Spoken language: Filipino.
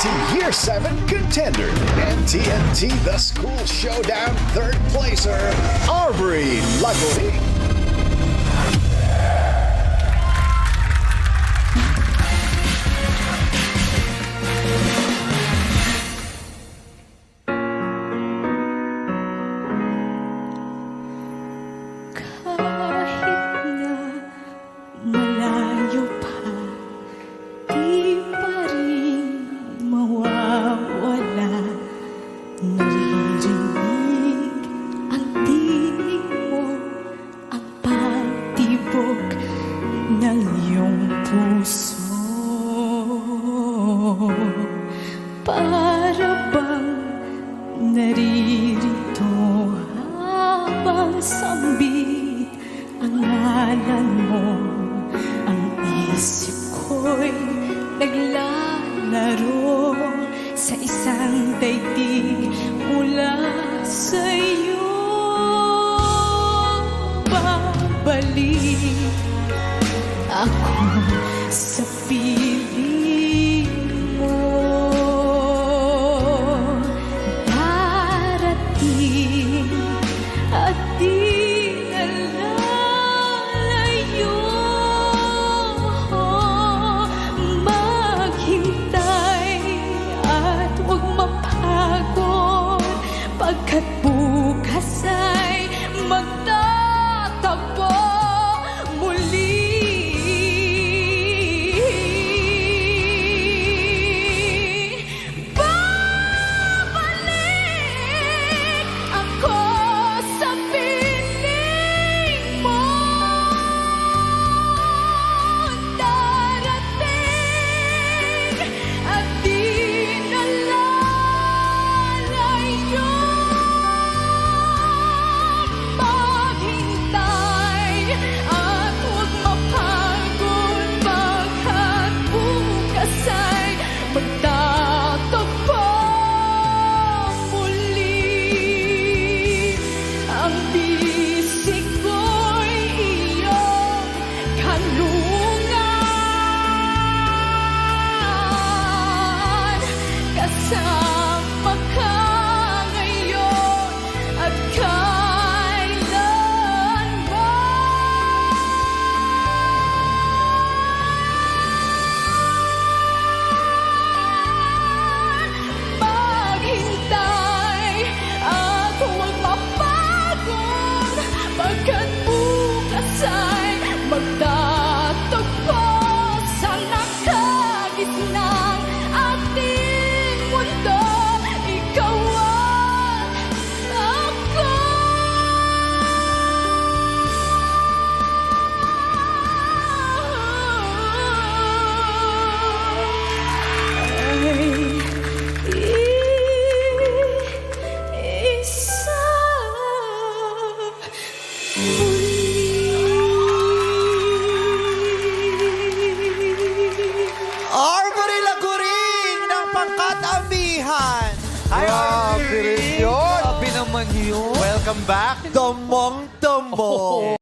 TNT Year 7 contender and TNT The School Showdown third placer, Aubrey Lagoring. Kahit na malayo pa, di pa rin mawawala. Naririnig ang tinig mo, ang pagtibok ng iyong puso. Para bang naririto habang sambit ang ngalan mo, ang isip ko'y naglalaro sa isang daigdig mula sa'yo. Babalik ako sa piling mo. Darating at di nalalayo. Maghintay at huwag mapagod, pagkat bukas ay magtatagpo muli. Babalik ako sa piling mo. Darating at di nalalayo. Maghintay at huwag mapagod, pagkat bukas ay magtatagpo muli. Ang bisig ko'y iyong kanlungan. Kasama ka ngayon at kailanman. Maghintay at huwag mapagod, pagkat bukas ay magtatagpo sa nakagitnang ating mundo. Ikaw at ako. Ay isa muli. Aubrey Lagoring ng Pangkat Amihan. Grabe rin yun. Grabe naman yun. Welcome back. Damang